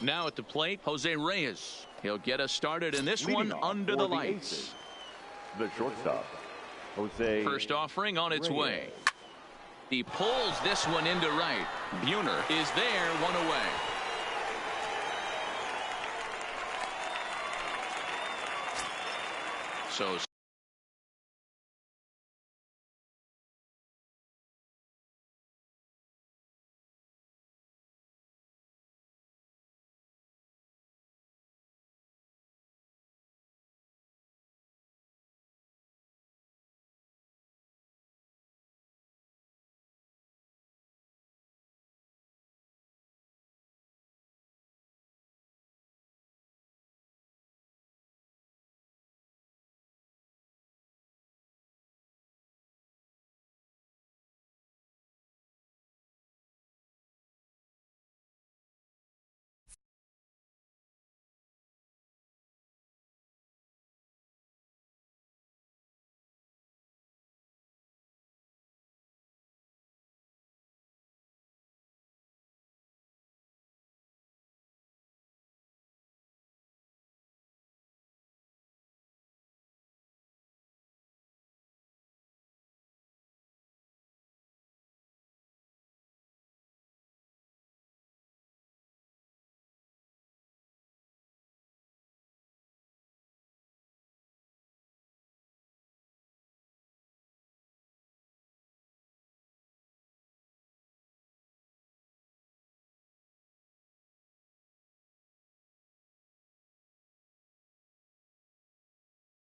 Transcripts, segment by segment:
Now at the plate, Jose Reyes. He'll get us started in this one under the lights. The shortstop, Jose. First offering on its way. He pulls this one into right. Buhner is there, one away. So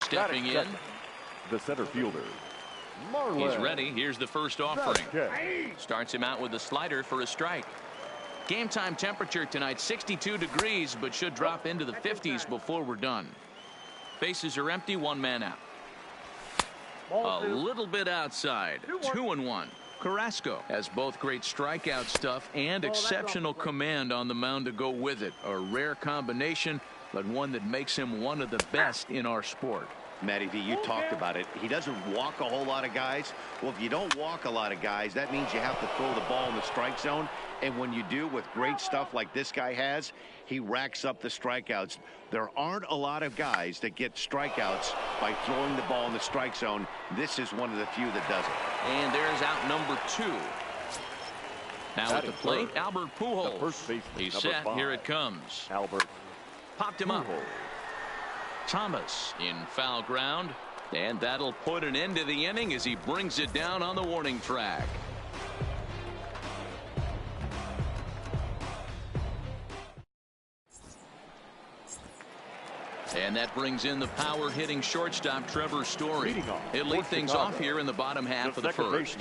stepping in. The center fielder, He's ready. Here's the first offering. Starts him out with a slider for a strike. Game time temperature tonight 62 degrees, but should drop into the 50s before we're done. Bases are empty, one man out. A little bit outside. 2-1. Carrasco has both great strikeout stuff and exceptional command on the mound to go with it. A rare combination, but one that makes him one of the best in our sport. Matty V, you talked about it. He doesn't walk a whole lot of guys. Well, if you don't walk a lot of guys, that means you have to throw the ball in the strike zone. And when you do, with great stuff like this guy has, he racks up the strikeouts. There aren't a lot of guys that get strikeouts by throwing the ball in the strike zone. This is one of the few that does it. And there's out number 2. Now at the plate, Albert Pujols. He's set. Here it comes. Albert. Popped him up. Thomas in foul ground, and that'll put an end to the inning as he brings it down on the warning track. And that brings in the power hitting shortstop Trevor Story. He'll lead things off here in the bottom half of the first.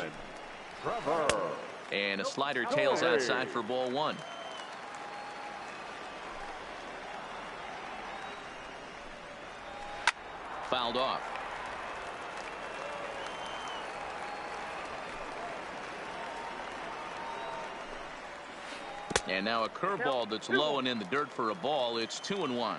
And a slider tails outside for ball 1. Fouled off. And now a curveball that's low and in the dirt for a ball. It's 2-1.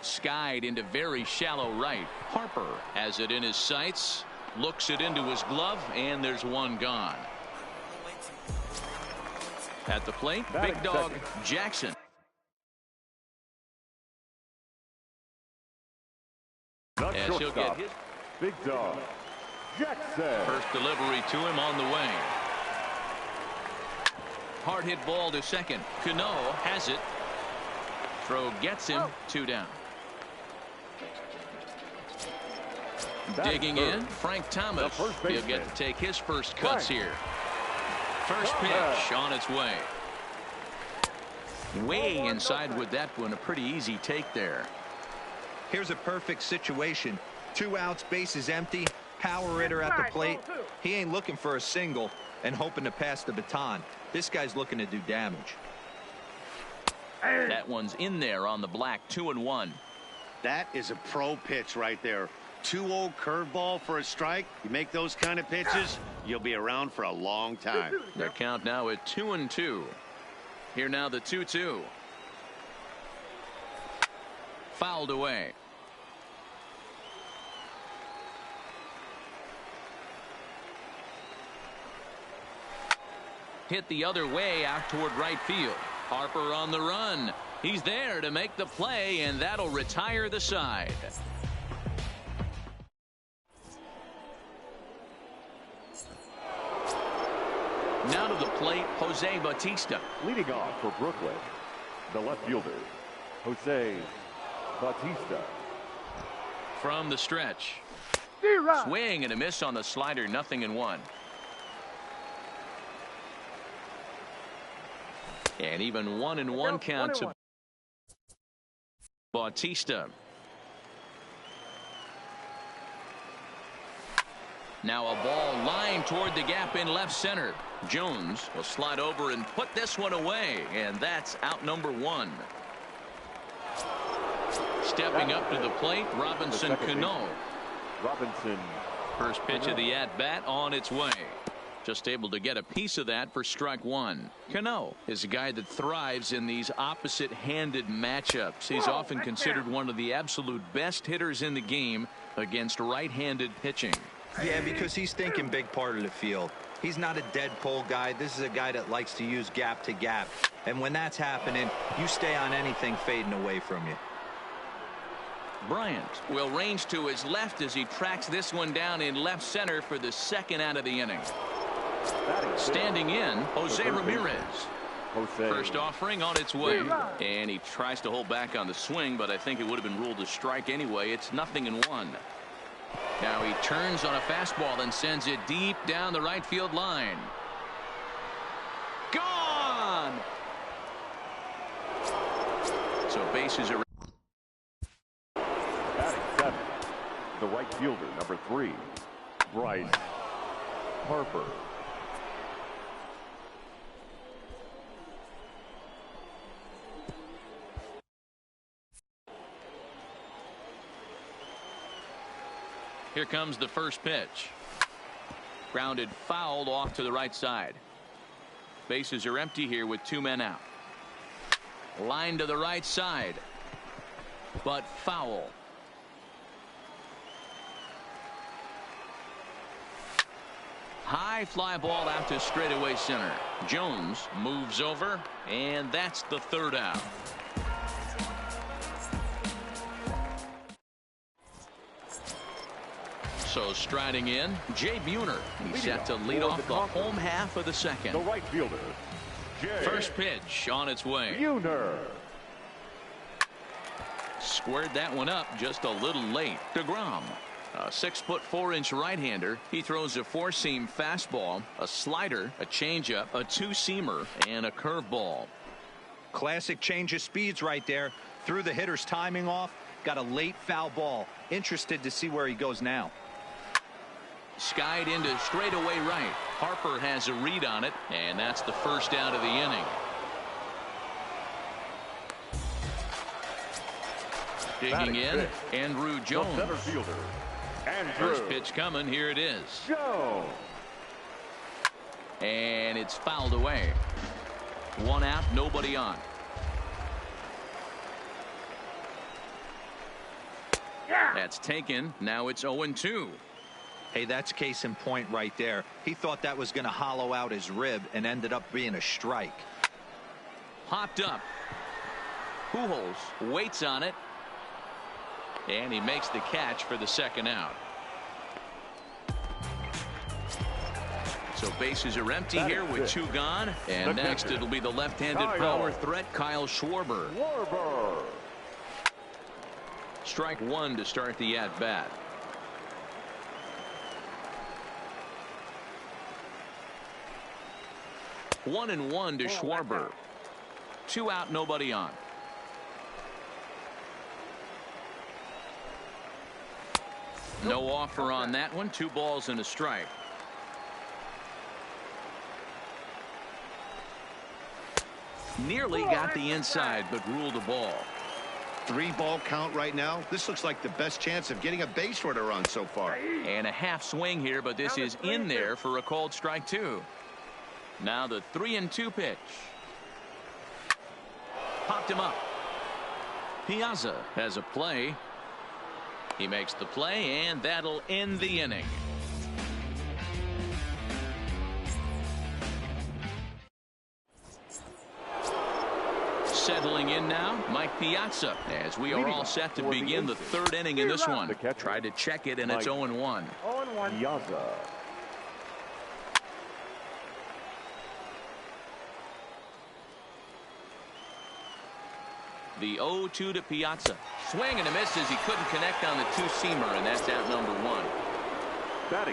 Skied into very shallow right. Harper has it in his sights, looks it into his glove, and there's one gone. At the plate, big dog Jackson. As he'll get his big dog Jackson. First delivery to him on the way. Hard hit ball to second. Cano has it. Throw gets him. 2 down. Digging in, Frank Thomas. He'll get to take his first cuts here. First pitch on its way. Way inside with that one. A pretty easy take there. Here's a perfect situation. 2 outs, bases empty, power hitter at the plate. He ain't looking for a single and hoping to pass the baton. This guy's looking to do damage. That one's in there on the black. 2-1. That is a pro pitch right there. 2-0 curveball for a strike. You make those kind of pitches, you'll be around for a long time. Their count now at 2-2. Here now the 2-2. Fouled away. hit the other way out toward right field. Harper on the run. He's there to make the play, and that'll retire the side. Now to the plate, Jose Bautista. Leading off for Brooklyn, the left fielder, Jose Bautista. From the stretch. Swing and a miss on the slider, 0-1. And even 1-1 count to Bautista. Now a ball lined toward the gap in left center. Jones will slide over and put this one away, and that's out number 1. Stepping up to the plate, Robinson Cano. Robinson. First pitch of the at-bat on its way. Just able to get a piece of that for strike 1. Cano is a guy that thrives in these opposite-handed matchups. He's often considered one of the absolute best hitters in the game against right-handed pitching. Yeah, because he's thinking big part of the field. He's not a dead pull guy. This is a guy that likes to use gap to gap. And when that's happening, you stay on anything fading away from you. Bryant will range to his left as he tracks this one down in left center for the second out of the inning. Standing in, Jose Ramirez. First offering on its way. And he tries to hold back on the swing, but I think it would have been ruled a strike anyway. It's 0-1. Now he turns on a fastball and sends it deep down the right field line. Gone! So bases are. Batting 7, the right fielder, number 3, Bryce Harper. Here comes the first pitch. Grounded fouled off to the right side. Bases are empty here with 2 men out. Line to the right side, but foul. High fly ball out to straightaway center. Jones moves over, and that's the third out. So striding in, Jay Buhner. He's set to lead off the home half of the second. The right fielder, Jay First pitch on its way. Buhner. Squared that one up just a little late. DeGrom, a 6'4" right-hander. He throws a 4-seam fastball, a slider, a changeup, a 2-seamer, and a curveball. Classic change of speeds right there. Threw the hitter's timing off. Got a late foul ball. Interested to see where he goes now. Skied into straightaway right. Harper has a read on it, and that's the first out of the inning. Digging in, Andrew Jones. Center fielder, Andrew. First pitch coming. Here it is. Jones. And it's fouled away. 1 out, nobody on. That's taken. Now it's 0-2. Hey, that's case in point right there. He thought that was going to hollow out his rib and ended up being a strike. Popped up. Pujols waits on it. And he makes the catch for the second out. So bases are empty here with 2 gone. And next it'll be the left-handed power threat, Kyle Schwarber. Strike 1 to start the at-bat. One and 1 to Schwarber. 2 out, nobody on. No offer on that one. 2 balls and a strike. Nearly got the inside, but ruled a ball. 3-ball count right now. This looks like the best chance of getting a base runner run so far. And a half swing here, but this is in there for a called strike 2. Now the 3-2 pitch. Popped him up. Piazza has a play. He makes the play, and that'll end the inning. Settling in now, Mike Piazza, as we are all set to begin the third inning in this one. Tried to check it, and it's 0-1. Piazza. The 0-2 to Piazza. Swing and a miss as he couldn't connect on the two-seamer, and that's out number one.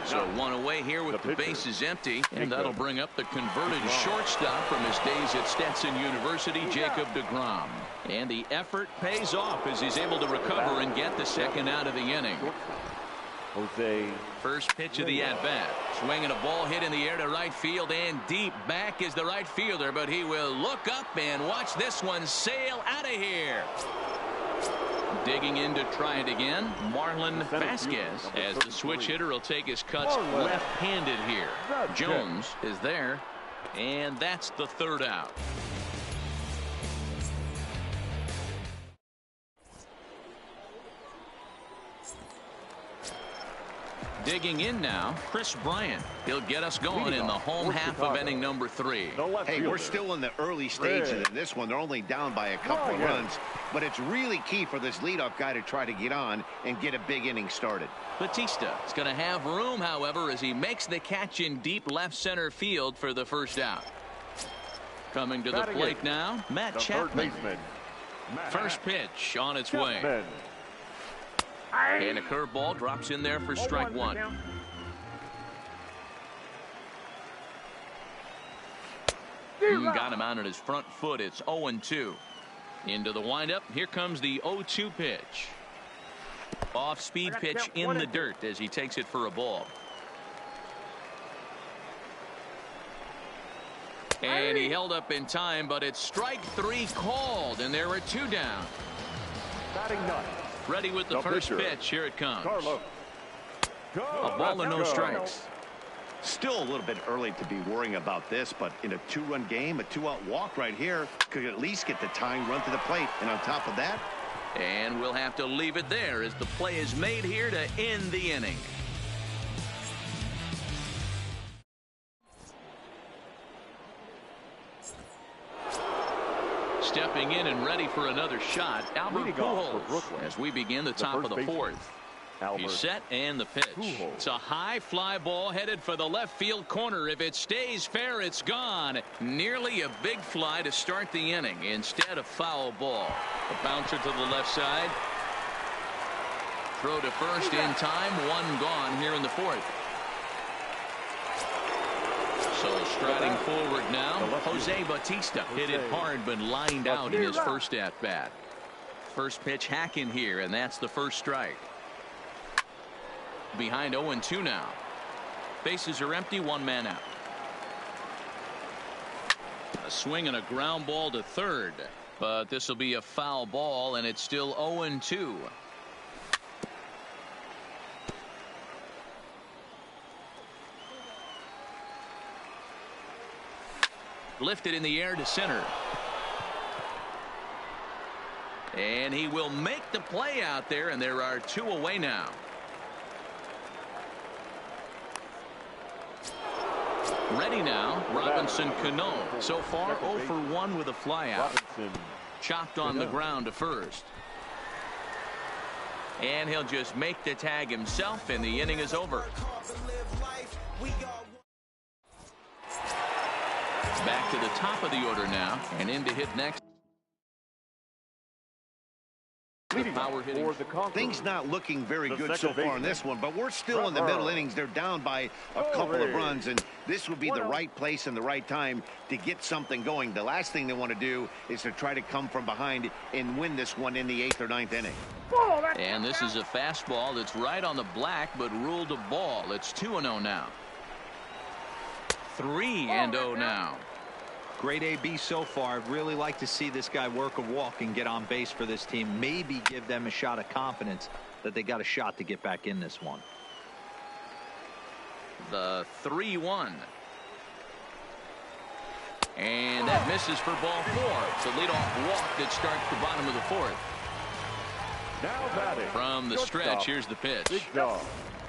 So one away here with the bases empty, and that'll bring up the converted shortstop from his days at Stetson University, Jacob deGrom. And the effort pays off as he's able to recover and get the second out of the inning. First pitch of the at-bat. Swinging a ball hit in the air to right field, and deep back is the right fielder, but he will look up and watch this one sail out of here. Digging in to try it again, Marlon Vasquez, as the switch hitter will take his cuts left-handed here. Jones is there, and that's the third out. Digging in now, Chris Bryant. He'll get us going in the home half of inning number 3. Hey, we're still in the early stages of this one. They're only down by a couple of runs, but it's really key for this leadoff guy to try to get on and get a big inning started. Batista is going to have room, however, as he makes the catch in deep left center field for the first out. Coming to the plate now, Matt Chapman. First pitch on its way. And a curveball drops in there for strike one. Got him out on his front foot. It's 0-2. Into the windup. Here comes the 0-2 pitch. Off-speed pitch in the dirt as he takes it for a ball. And he held up in time, but it's strike 3 called, and there are 2 down. Batting ninth. Ready with the first pitch. Here it comes. A ball and no strikes. Still a little bit early to be worrying about this, but in a 2-run game, a 2-out walk right here could at least get the tying run to the plate. And on top of that, and we'll have to leave it there as the play is made here to end the inning. Stepping in and ready for another shot, Albert Pujols, as we begin the top of the fourth. He's set, and the pitch. It's a high fly ball headed for the left field corner. If it stays fair, it's gone. Nearly a big fly to start the inning. Instead, a foul ball. A bouncer to the left side. Throw to first in time. 1 gone here in the fourth. So striding forward now, Jose Batista hit it hard but lined out in his first at-bat. First pitch hacking here, and that's the first strike. Behind 0-2 now. Bases are empty, 1 man out. A swing and a ground ball to third, but this will be a foul ball, and it's still 0-2. Lifted in the air to center. And he will make the play out there, and there are 2 away now. Ready now, Robinson Cano. So far, 0 for 1 with a flyout. Chopped on the ground to first. And he'll just make the tag himself, and the inning is over. Back to the top of the order now, and in to hit next. Power hitting. Things not looking very good so far in this one, but we're still in the middle innings. They're down by a couple of runs, and this would be the right place and the right time to get something going. The last thing they want to do is to try to come from behind and win this one in the 8th or 9th inning. And this is a fastball that's right on the black, but ruled a ball. It's 2-0 now. 3-0 now. Great AB so far. I'd really like to see this guy work a walk and get on base for this team. Maybe give them a shot of confidence that they got a shot to get back in this one. The 3-1. And that misses for ball 4. The leadoff walk that starts the bottom of the fourth. Now batting. From the stretch, here's the pitch.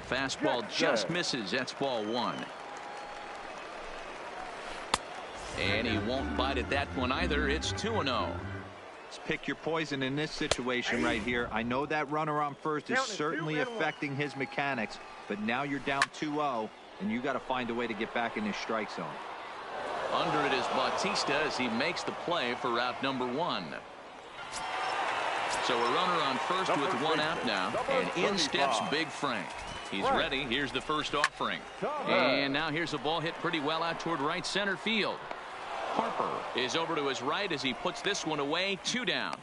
Fastball just misses. That's ball 1. And he won't bite at that one either. It's 2-0. Let's pick your poison in this situation right here. I know that runner on first is certainly affecting his mechanics, but now you're down 2-0, and you got to find a way to get back in this strike zone. Under it is Bautista as he makes the play for route number 1. So a runner on first with 1 out now, and in steps Big Frank. He's ready. Here's the first offering. And now here's a ball hit pretty well out toward right center field. Harper is over to his right as he puts this one away. 2 down.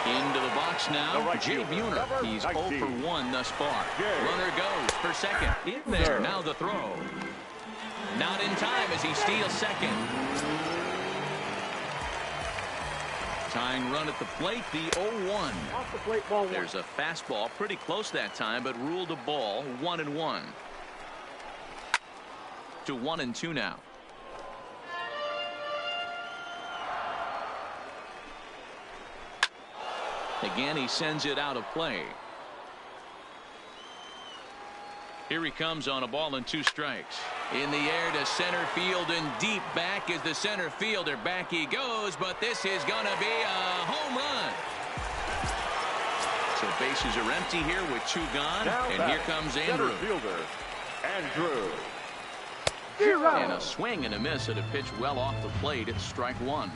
Into the box now, Jay Buhner. He's 0 for 1 thus far. Runner goes for second. In there. Now the throw. Not in time as he steals second. Tying run at the plate, the 0-1. Off the plate, ball 1. There's a fastball pretty close that time, but ruled a ball. 1-1. To 1-2 now. Again, he sends it out of play. Here he comes on a ball and 2 strikes. In the air to center field and deep back is the center fielder. Back he goes, but this is going to be a home run. So bases are empty here with 2 gone. And here comes Andrew. And a swing and a miss at a pitch well off the plate. It's strike 1.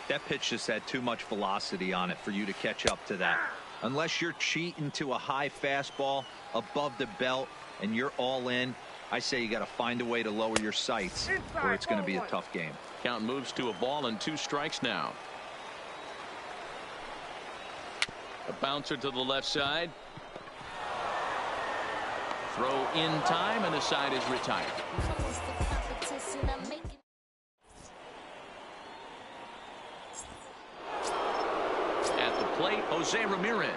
That pitch just had too much velocity on it for you to catch up to that. Unless you're cheating to a high fastball above the belt and you're all in, I say you got to find a way to lower your sights or it's going to be a tough game. Count moves to a ball and 2 strikes now. A bouncer to the left side. Throw in time and the side is retired. At the plate, Jose Ramirez.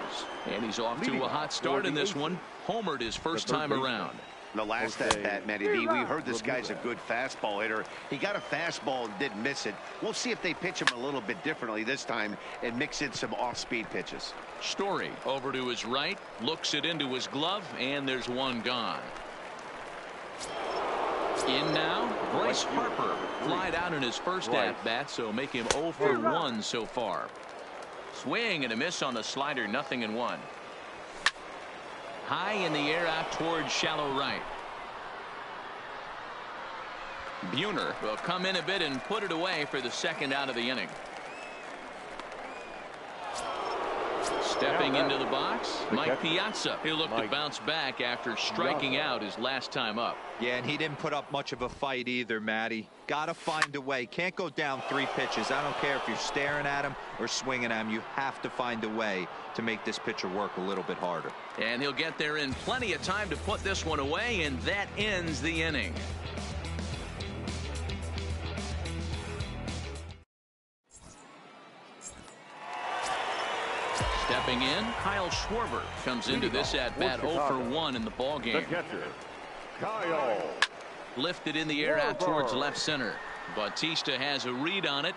And he's off to a hot start in this one. Homered his first time around. The last at bat, Matty D, we heard this guy's a good fastball hitter. He got a fastball and didn't miss it. We'll see if they pitch him a little bit differently this time and mix in some off-speed pitches. Story over to his right, looks it into his glove, and there's 1 gone. In now, Bryce Harper. Flied out in his first at-bat, so make him 0 for 1 so far. Swing and a miss on the slider, 0-1. High in the air out towards shallow right. Buhner will come in a bit and put it away for the 2nd out of the inning. Stepping into the box, Mike Piazza. He'll look to bounce back after striking out his last time up. Yeah, and he didn't put up much of a fight either, Matty. Got to find a way. Can't go down 3 pitches. I don't care if you're staring at him or swinging at him. You have to find a way to make this pitcher work a little bit harder. And he'll get there in plenty of time to put this one away, and that ends the inning. Stepping in, Kyle Schwarber comes into this at-bat 0 for 1 in the ballgame. The catcher, Kyle. Lifted in the air out towards left center. Bautista has a read on it.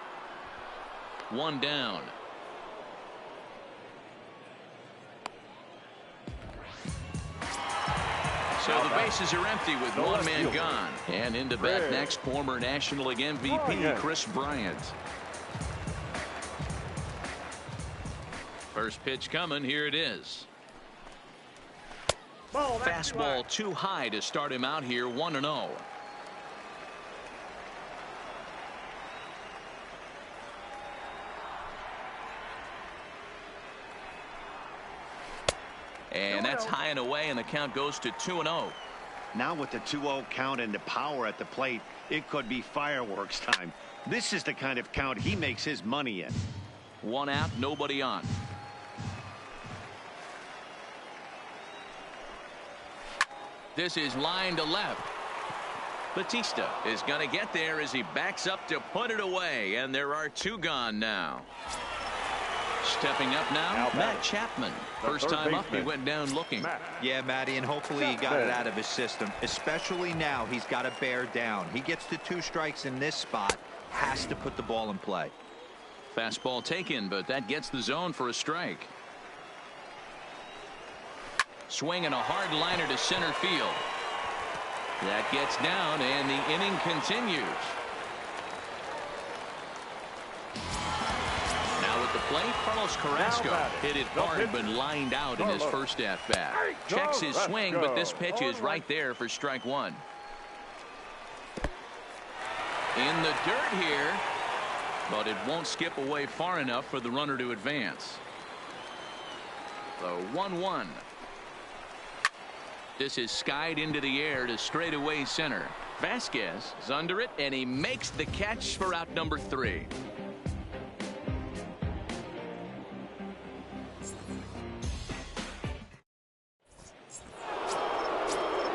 1 down. So the bases are empty with 1 man gone. And into bat next, former National League MVP Chris Bryant. First pitch coming. Here it is. Fastball too high to start him out here. 1-0. And that's high and away, and the count goes to 2-0. Now with the 2-0 count and the power at the plate, it could be fireworks time. This is the kind of count he makes his money in. 1 out, nobody on. This is line to left. Bautista is going to get there as he backs up to put it away, and there are 2 gone now. Stepping up now, Matt Chapman. First time up, he went down looking. Yeah, Matty, and hopefully he got it out of his system. Especially now, he's got to bear down. He gets to 2 strikes in this spot, has to put the ball in play. Fastball taken, but that gets the zone for a strike. Swinging a hard liner to center field. That gets down, and the inning continues. plate, Carlos Carrasco hit it hard but lined out in his first at-bat. Checks his swing, but this pitch is right there for strike one. In the dirt here, but it won't skip away far enough for the runner to advance. The 1-1. This is skied into the air to straightaway center. Vasquez is under it, and he makes the catch for out number 3.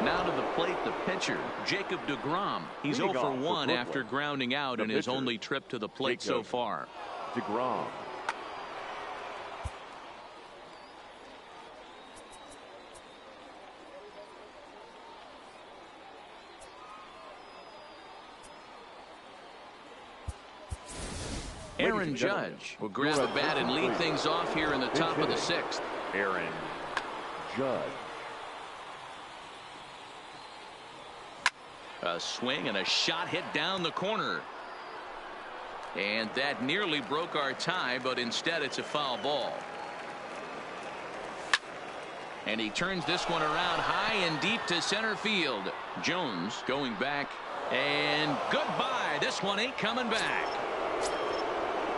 Now to the plate, the pitcher, Jacob deGrom. He's 0 for 1 after grounding out in his only trip to the plate so far. deGrom. Aaron Judge will grab a bat and lead things off here in the top of the 6th. Aaron Judge. A swing and a shot hit down the corner. And that nearly broke our tie, but instead it's a foul ball. And he turns this one around high and deep to center field. Jones going back, and goodbye. This one ain't coming back.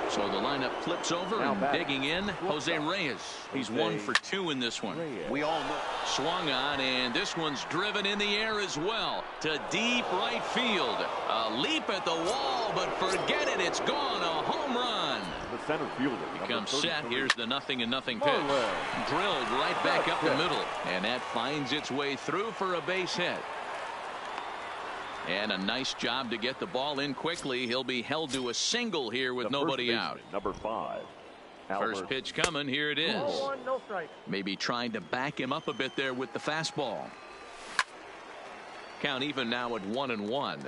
So the lineup flips over and digging in, Jose Reyes. He's 1 for 2 in this one. We all know. Swung on, and this one's driven in the air as well to deep right field. A leap at the wall, but forget it. It's gone. A home run. The center fielder. Becomes set. Here's the 0-0 pitch. Drilled right back up the middle, and that finds its way through for a base hit. And a nice job to get the ball in quickly. He'll be held to a single here with nobody out. Number 5. First pitch coming. Here it is. No strike. Maybe trying to back him up a bit there with the fastball. Count even now at 1-1.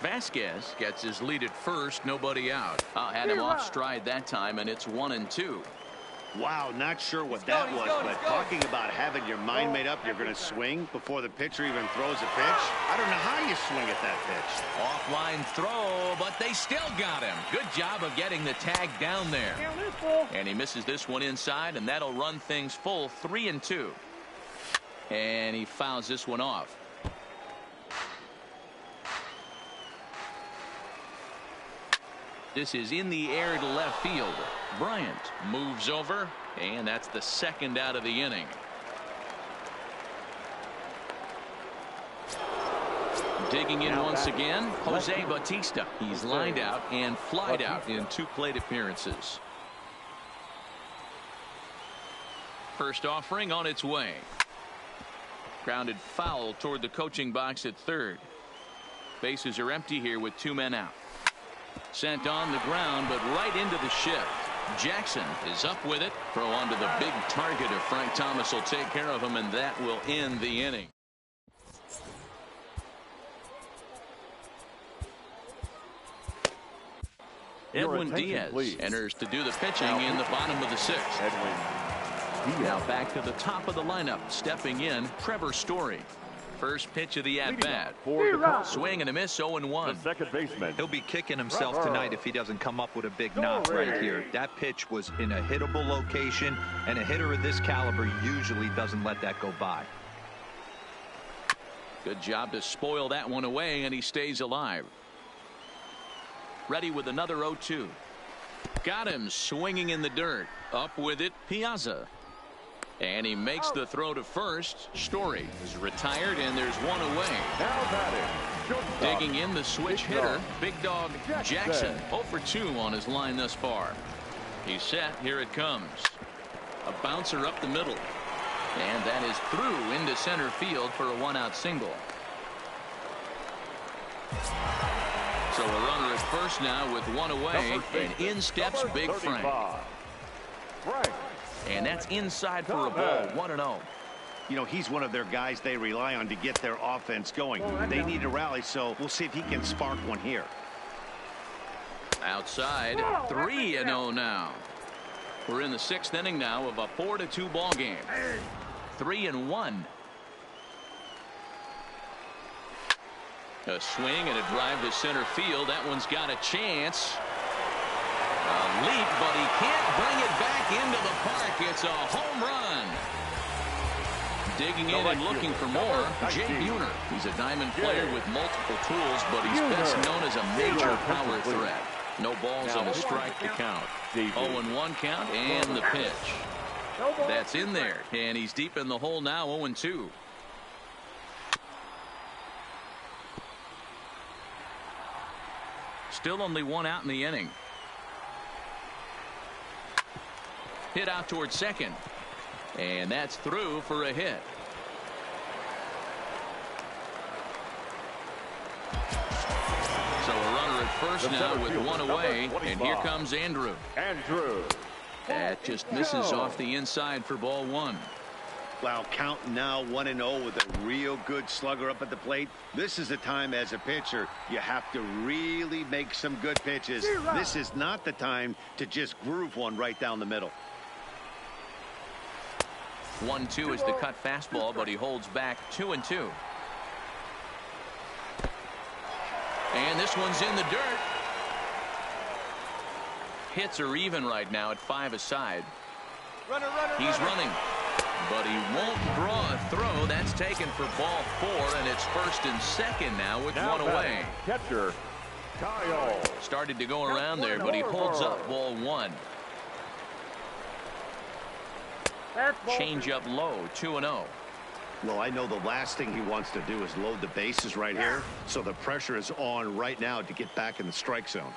Vasquez gets his lead at first. Nobody out. Had him off stride that time, and it's 1-2. Wow, not sure what that was, but talking about having your mind made up, you're going to swing before the pitcher even throws a pitch. I don't know how you swing at that pitch. Offline throw, but they still got him. Good job of getting the tag down there. And he misses this one inside, and that'll run things full 3-2. And he fouls this one off. This is in the air to left field. Bryant moves over, and that's the second out of the inning. Digging in once again, Jose Bautista. He's lined out and flied out in 2 plate appearances. First offering on its way. Grounded foul toward the coaching box at third. Bases are empty here with 2 men out. Sent on the ground, but right into the shift. Jackson is up with it. Throw onto the big target of Frank Thomas will take care of him, and that will end the inning. Edwin Diaz enters to do the pitching in the bottom of the 6th. Now back to the top of the lineup. Stepping in, Trevor Story. First pitch of the at-bat. Swing and a miss, 0-1. Second baseman. He'll be kicking himself tonight if he doesn't come up with a big knock right here. That pitch was in a hittable location, and a hitter of this caliber usually doesn't let that go by. Good job to spoil that one away, and he stays alive. Ready with another 0-2. Got him swinging in the dirt. Up with it, Piazza. And he makes the throw to first. Story is retired, and there's one away. Now batting. Digging in the switch hitter, Big Dog Jackson. 0 for 2 on his line thus far. He's set. Here it comes. A bouncer up the middle. And that is through into center field for a 1-out single. So a runner at first now with 1 away, and in steps Big Frank. And that's inside for a ball. 1-0. You know, he's one of their guys they rely on to get their offense going. They need a rally, so we'll see if he can spark one here. Outside, 3-0 now. We're in the 6th inning now of a 4-2 ball game. 3-1. A swing and a drive to center field. That one's got a chance. A leap, but he can't bring it back into the park. It's a home run. Digging in and looking for more, Jay Buhner. He's a diamond player with multiple tools, but he's best known as a major power threat. No balls and a strike to count. 0-1 count and the pitch. That's in there, and he's deep in the hole now, 0-2. Still only one out in the inning. Hit out towards second. And that's through for a hit. So a runner at first now with one away. And here comes Andrew. That just misses off the inside for ball one. Wow, counting now 1-0 with a real good slugger up at the plate. This is the time as a pitcher you have to really make some good pitches. This is not the time to just groove one right down the middle. 1-2 is the cut fastball, but he holds back 2-2. And this one's in the dirt. Hits are even right now at 5 aside. He's running, but he won't draw a throw. That's taken for ball 4, and it's first and second now with one away. Catcher Kyle. Started to go around there, but he holds up ball 1. Change up low, 2-0. Well, I know the last thing he wants to do is load the bases right here, so the pressure is on right now to get back in the strike zone.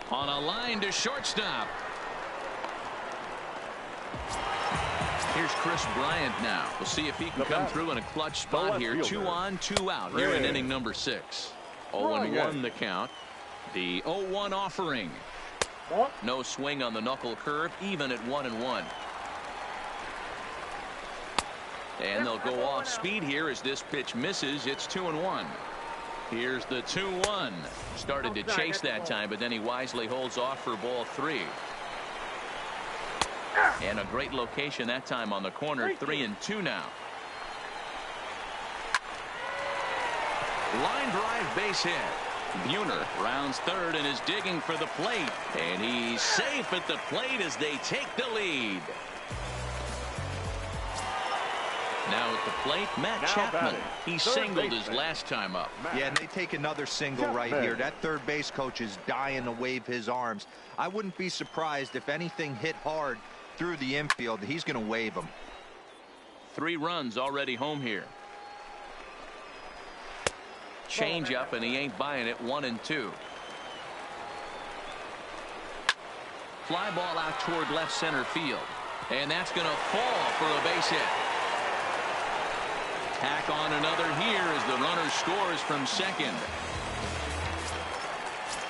On a line to shortstop. Here's Chris Bryant now. We'll see if he can come through in a clutch spot here. 2 on, 2 out here in inning number 6. 0-1 the count. The 0-1 offering. No swing on the knuckle curve, even at 1-1. And they'll go off speed here as this pitch misses. It's 2-1. Here's the 2-1. Started to chase that time, but then he wisely holds off for ball 3. And a great location that time on the corner. 3-2 now. Line drive base hit. Buhner rounds third and is digging for the plate. And he's safe at the plate as they take the lead. Now at the plate, Matt Chapman. He singled his last time up. Yeah, and they take another single right here. That third base coach is dying to wave his arms. I wouldn't be surprised if anything hit hard through the infield. He's going to wave them. 3 runs already home here. Change up, and he ain't buying it. 1-2. Fly ball out toward left center field, and that's going to fall for a base hit. Tack on another here as the runner scores from second.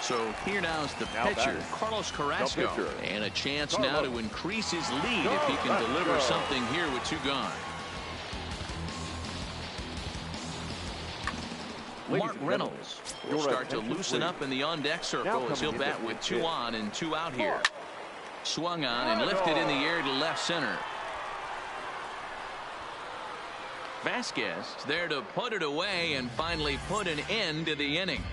So here now is the pitcher, Carlos Carrasco, and a chance now to increase his lead if he can deliver something here with 2 gone. Mark Reynolds will start to loosen up in the on-deck circle as he'll bat with 2 on and 2 out here. Swung on and lifted in the air to left center. Vasquez there to put it away and finally put an end to the inning.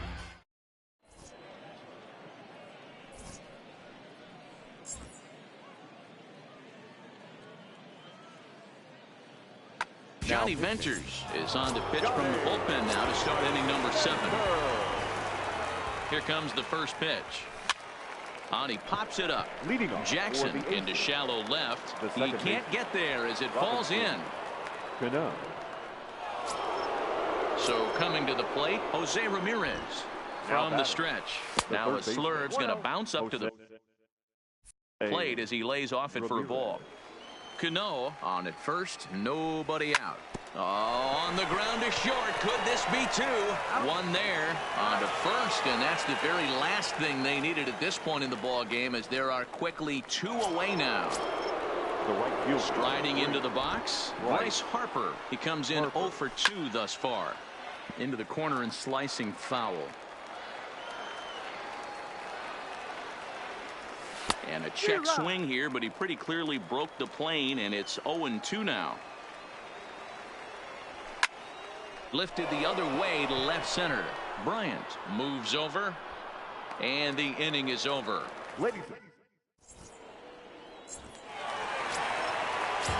Johnny Venters is on to pitch from the bullpen now to start inning number 7. Here comes the first pitch. On, he pops it up. Jackson into shallow left. He can't get there as it falls in. So coming to the plate, Jose Ramirez from the stretch. Now a slurve's going to bounce up to the plate as he lays off it for a ball. Cano on at first, nobody out. Oh, on the ground to short. Could this be 2? 1 there on to first, and that's the very last thing they needed at this point in the ball game, as there are quickly 2 away now. Striding into the box, Bryce Harper. He comes in 0 for 2 thus far. Into the corner and slicing foul. And a check swing here, but he pretty clearly broke the plane, and it's 0-2 now. Lifted the other way to left center. Bryant moves over. And the inning is over. Ladies.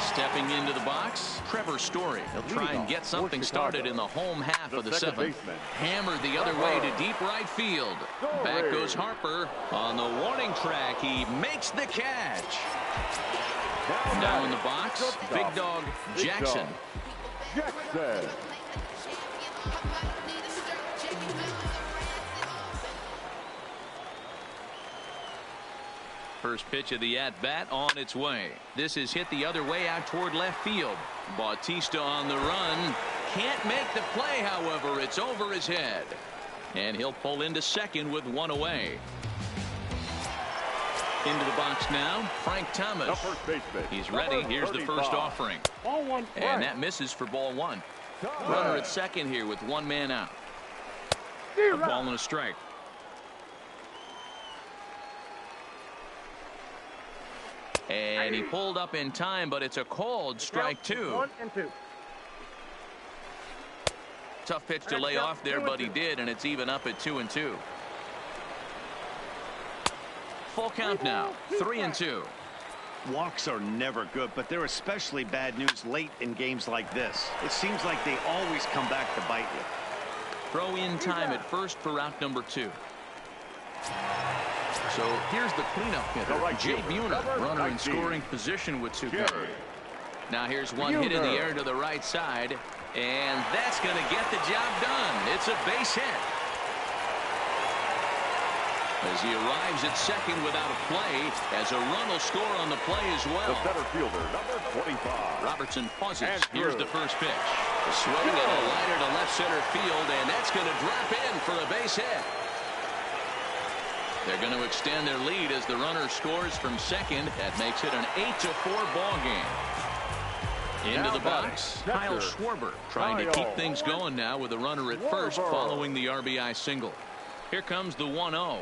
Stepping into the box, Trevor Story. He'll try and get something started in the home half of the seventh. Hammered the other way to deep right field. Back goes Harper on the warning track. He makes the catch. Now in the box, Big Dog Jackson. First pitch of the at-bat on its way. This is hit the other way out toward left field. Bautista on the run. Can't make the play, however. It's over his head. And he'll pull into second with one away. Into the box now, Frank Thomas. He's ready. Here's the first offering. And that misses for ball one. Runner at second here with one man out. A ball and a strike. And he pulled up in time, but it's a called strike two. 1 and 2. Tough pitch to lay off there, but he did, and it's even up at 2 and 2. Full count now, 3 and 2. Walks are never good, but they're especially bad news late in games like this. It seems like they always come back to bite you. Throw in time at first for out number 2. So here's the cleanup hitter, Jay Buhner, runner in scoring position with 2 guys. Now here's one hit in the air to the right side, and that's going to get the job done. It's a base hit. As he arrives at second without a play, as a run will score on the play as well. The center fielder, number 25. Robertson pauses. Here's the first pitch. A swing and a liner to left center field, and that's going to drop in for a base hit. They're going to extend their lead as the runner scores from second. That makes it an 8-4 ball game. Into the box, Kyle Schwarber trying to keep things going now with a runner at first following the RBI single. Here comes the 1-0.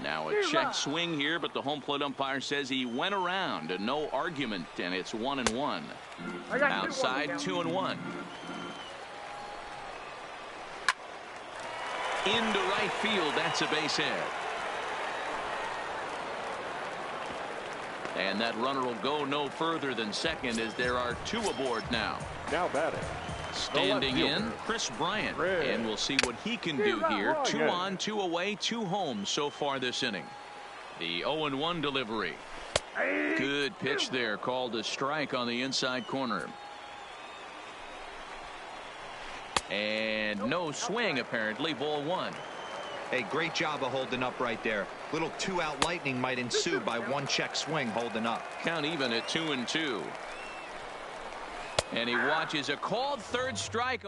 Now a check swing here, but the home plate umpire says he went around and no argument, and it's 1-1. Outside 2-1. Into right field, that's a base hit. And that runner will go no further than second as there are 2 aboard now. Now batting. Standing in, Chris Bryant. And we'll see what he can do here. 2 on, 2 away, 2 home so far this inning. The 0-1 delivery. Good pitch there, called a strike on the inside corner. And no swing apparently, ball 1. Hey, great job of holding up right there. Little 2-out lightning might ensue by 1 check swing holding up. Count even at 2-2. And he watches a called third strike.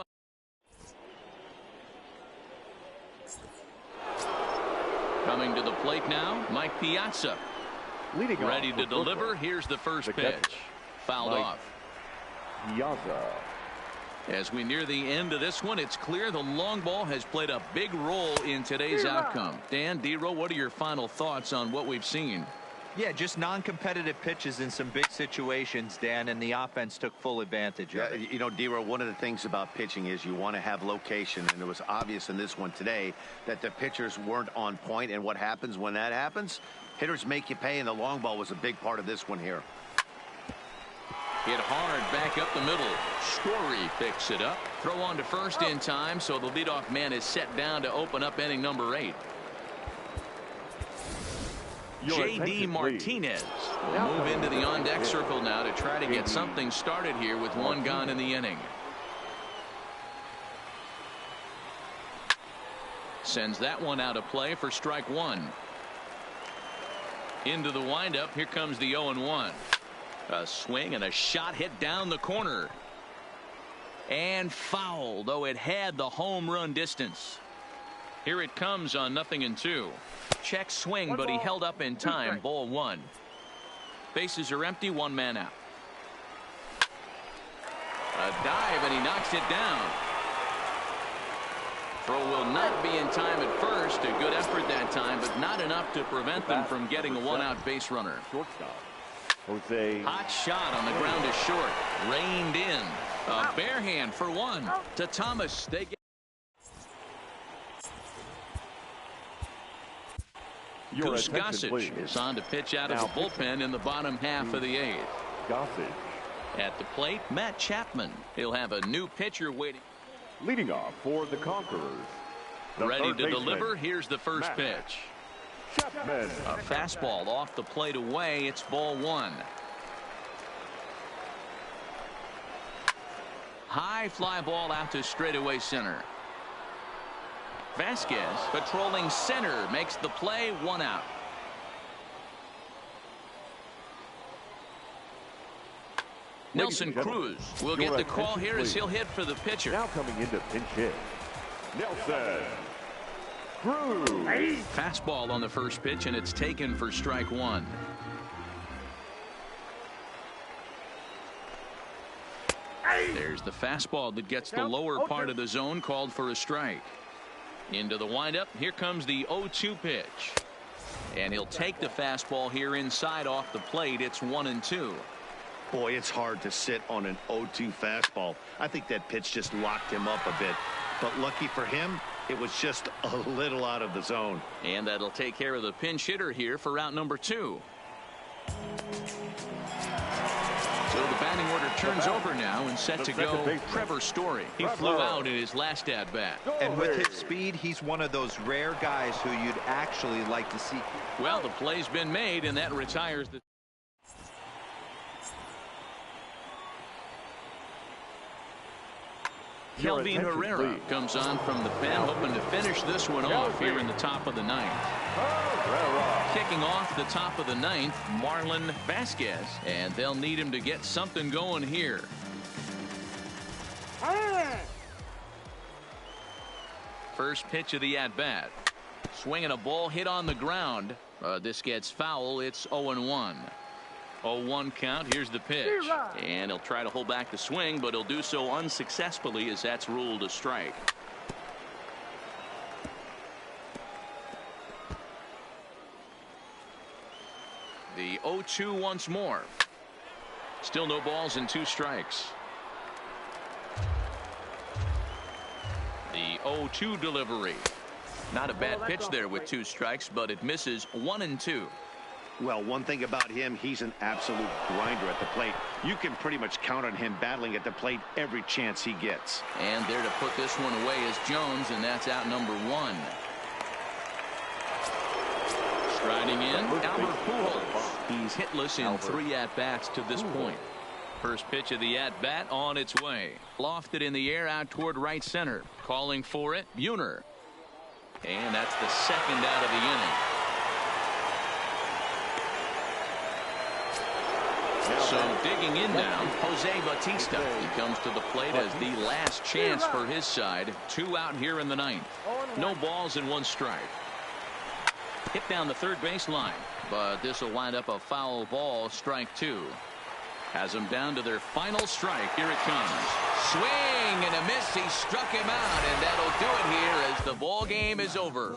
Coming to the plate now, Mike Piazza. Ready to deliver. Here's the first pitch. Fouled off. Piazza. As we near the end of this one, it's clear the long ball has played a big role in today's outcome. Dan, Dero, what are your final thoughts on what we've seen? Yeah, just non-competitive pitches in some big situations, Dan, and the offense took full advantage of it. You know, Dero, one of the things about pitching is you want to have location, and it was obvious in this one today that the pitchers weren't on point, and what happens when that happens? Hitters make you pay, and the long ball was a big part of this one here. Hit hard back up the middle. Story picks it up. Throw on to first in time, so the leadoff man is set down to open up inning number 8. J.D. Martinez will move into the on-deck circle now to try to get something started here with 1 gone in the inning. Sends that one out of play for strike 1. Into the windup. Here comes the 0-1. A swing and a shot hit down the corner. And foul, though it had the home run distance. Here it comes on 0-2. Check swing, but he held up in time. Ball 1. Bases are empty. 1 man out. A dive, and he knocks it down. Throw will not be in time at first. A good effort that time, but not enough to prevent them from getting a 1-out base runner. Shortstop. Jose. Hot shot on the ground is short. Reined in. A bare hand for 1 to Thomas. They get Your Goose attention, Gossage please. is on to pitch out of the bullpen in the bottom half of the 8th. Gossage. At the plate, Matt Chapman. He'll have a new pitcher waiting. Leading off for the Conquerors. The Ready third to baseman, deliver. Here's the first Matt pitch. Chapman. A fastball off the plate away. It's ball 1. High fly ball out to straightaway center. Vasquez patrolling center makes the play. 1 out. Nelson Cruz will get the call here as he'll hit for the pitcher. Now coming into pinch hit, Nelson Cruz. Fastball on the first pitch, and it's taken for strike 1. There's the fastball that gets the lower part of the zone, called for a strike. Into the windup. Here comes the 0-2 pitch. And he'll take the fastball here inside off the plate. It's 1-2. Boy, it's hard to sit on an 0-2 fastball. I think that pitch just locked him up a bit. But lucky for him, it was just a little out of the zone. And that'll take care of the pinch hitter here for out number 2. So the batting order turns over now and set to go Trevor Story. He flew out in his last at-bat. And with his speed, he's one of those rare guys who you'd actually like to see. Well, the play's been made, and that retires the... Kelvin Herrera comes on from the pen, hoping to finish this one off here in the top of the 9th. Kicking off the top of the 9th, Marlon Vasquez, and they'll need him to get something going here. First pitch of the at-bat. Swinging a ball hit on the ground. This gets foul. It's 0-1. 0-1 count. Here's the pitch. And he'll try to hold back the swing, but he'll do so unsuccessfully as that's ruled a strike. The 0-2 once more. Still no balls and 2 strikes. The 0-2 delivery. Not a bad pitch there with 2 strikes, but it misses 1-2. Well, one thing about him, he's an absolute grinder at the plate. You can pretty much count on him battling at the plate every chance he gets. And there to put this one away is Jones, and that's out number 1. Striding in, Albert Pujols. He's hitless in 3 at-bats to this point. First pitch of the at-bat on its way. Lofted in the air out toward right center. Calling for it, Buhner. And that's the second out of the inning. So digging in now, Jose Bautista. He comes to the plate as the last chance for his side. 2 out here in the 9th. No balls and 1 strike. Hit down the third baseline, but this will wind up a foul ball, strike 2. Has them down to their final strike. Here it comes. Swing and a miss. He struck him out, and that'll do it here as the ball game is over.